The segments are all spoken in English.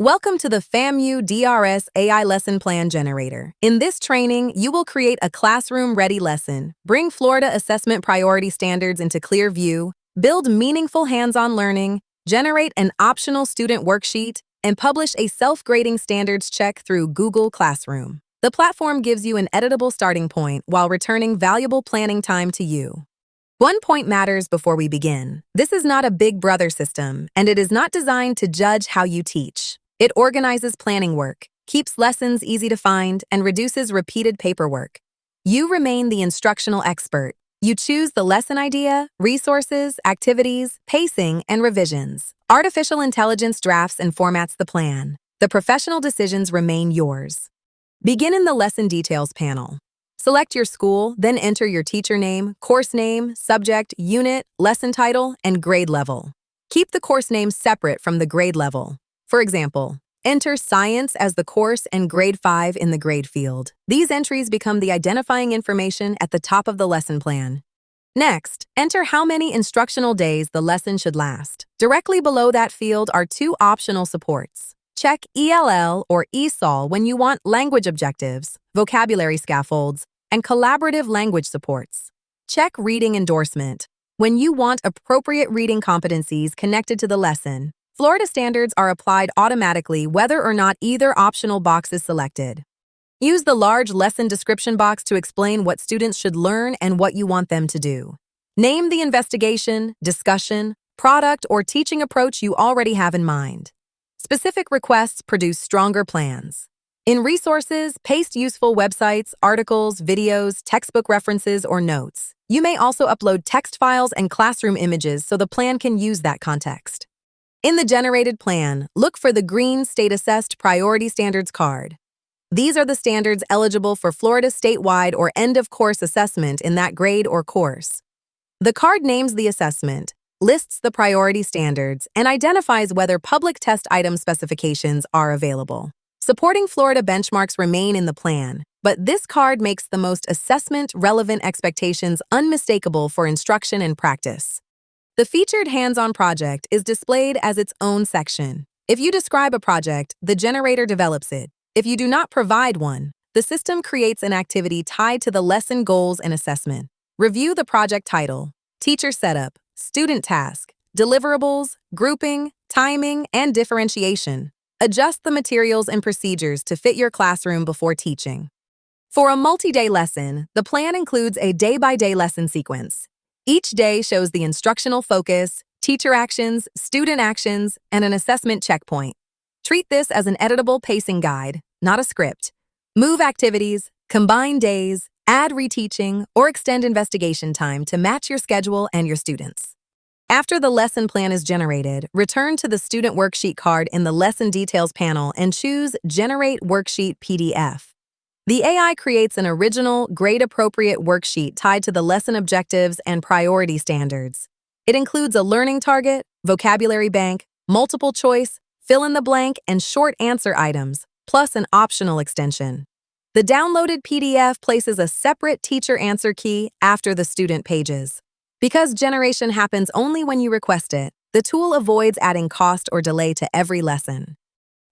Welcome to the FAMU DRS AI Lesson Plan Generator. In this training, you will create a classroom-ready lesson, bring Florida assessment priority standards into clear view, build meaningful hands-on learning, generate an optional student worksheet, and publish a self-grading standards check through Google Classroom. The platform gives you an editable starting point while returning valuable planning time to you. One point matters before we begin. This is not a big brother system, and it is not designed to judge how you teach. It organizes planning work, keeps lessons easy to find, and reduces repeated paperwork. You remain the instructional expert. You choose the lesson idea, resources, activities, pacing, and revisions. Artificial intelligence drafts and formats the plan. The professional decisions remain yours. Begin in the Lesson Details panel. Select your school, then enter your teacher name, course name, subject, unit, lesson title, and grade level. Keep the course name separate from the grade level. For example, enter Science as the course and grade 5 in the grade field. These entries become the identifying information at the top of the lesson plan. Next, enter how many instructional days the lesson should last. Directly below that field are two optional supports. Check ELL or ESOL when you want language objectives, vocabulary scaffolds, and collaborative language supports. Check Reading Endorsement when you want appropriate reading competencies connected to the lesson. Florida standards are applied automatically whether or not either optional box is selected. Use the large lesson description box to explain what students should learn and what you want them to do. Name the investigation, discussion, product, or teaching approach you already have in mind. Specific requests produce stronger plans. In resources, paste useful websites, articles, videos, textbook references, or notes. You may also upload text files and classroom images so the plan can use that context. In the generated plan, look for the green State Assessed Priority Standards card. These are the standards eligible for Florida statewide or end-of-course assessment in that grade or course. The card names the assessment, lists the priority standards, and identifies whether public test item specifications are available. Supporting Florida benchmarks remain in the plan, but this card makes the most assessment-relevant expectations unmistakable for instruction and practice. The featured hands-on project is displayed as its own section. If you describe a project, the generator develops it. If you do not provide one, the system creates an activity tied to the lesson goals and assessment. Review the project title, teacher setup, student task, deliverables, grouping, timing, and differentiation. Adjust the materials and procedures to fit your classroom before teaching. For a multi-day lesson, the plan includes a day-by-day lesson sequence. Each day shows the instructional focus, teacher actions, student actions, and an assessment checkpoint. Treat this as an editable pacing guide, not a script. Move activities, combine days, add reteaching, or extend investigation time to match your schedule and your students. After the lesson plan is generated, return to the student worksheet card in the Lesson Details panel and choose Generate Worksheet PDF. The AI creates an original, grade-appropriate worksheet tied to the lesson objectives and priority standards. It includes a learning target, vocabulary bank, multiple choice, fill in the blank, and short answer items, plus an optional extension. The downloaded PDF places a separate teacher answer key after the student pages. Because generation happens only when you request it, the tool avoids adding cost or delay to every lesson.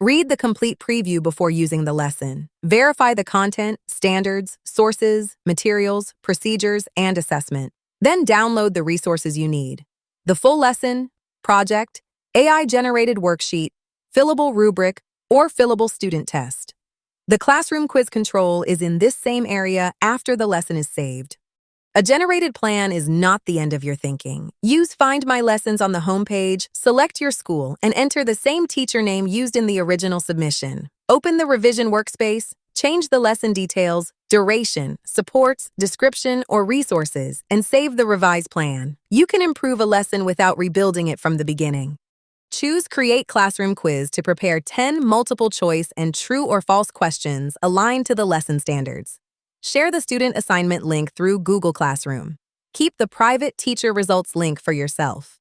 Read the complete preview before using the lesson. Verify the content, standards, sources, materials, procedures, and assessment. Then download the resources you need: the full lesson, project, AI-generated worksheet, fillable rubric, or fillable student test. The classroom quiz control is in this same area after the lesson is saved. A generated plan is not the end of your thinking. Use Find My Lessons on the homepage, select your school, and enter the same teacher name used in the original submission. Open the revision workspace, change the lesson details, duration, supports, description, or resources, and save the revised plan. You can improve a lesson without rebuilding it from the beginning. Choose Create Classroom Quiz to prepare 10 multiple-choice and true or false questions aligned to the lesson standards. Share the student assignment link through Google Classroom. Keep the private teacher results link for yourself.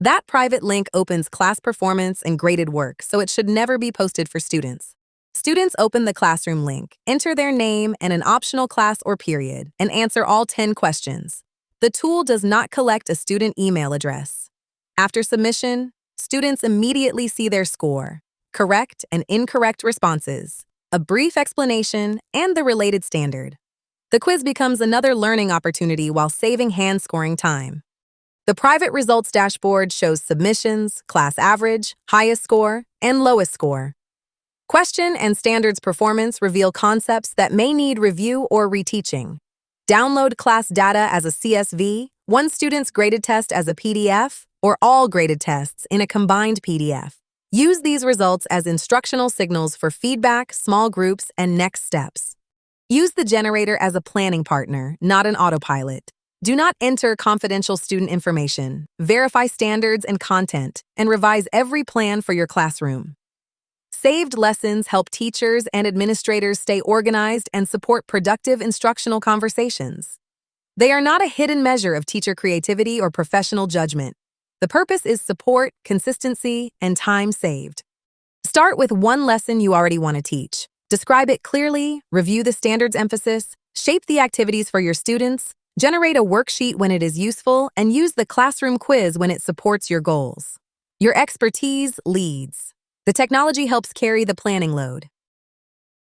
That private link opens class performance and graded work, so it should never be posted for students. Students open the classroom link, enter their name and an optional class or period, and answer all 10 questions. The tool does not collect a student email address. After submission, students immediately see their score. correct and incorrect responses, a brief explanation, and the related standard. The quiz becomes another learning opportunity while saving hand-scoring time. The private results dashboard shows submissions, class average, highest score, and lowest score. Question and standards performance reveal concepts that may need review or reteaching. Download class data as a CSV, one student's graded test as a PDF, or all graded tests in a combined PDF. Use these results as instructional signals for feedback, small groups, and next steps. Use the generator as a planning partner, not an autopilot. Do not enter confidential student information. Verify standards and content, and revise every plan for your classroom. Saved lessons help teachers and administrators stay organized and support productive instructional conversations. They are not a hidden measure of teacher creativity or professional judgment. The purpose is support, consistency, and time saved. Start with one lesson you already want to teach. Describe it clearly, review the standards emphasis, shape the activities for your students, generate a worksheet when it is useful, and use the classroom quiz when it supports your goals. Your expertise leads. The technology helps carry the planning load.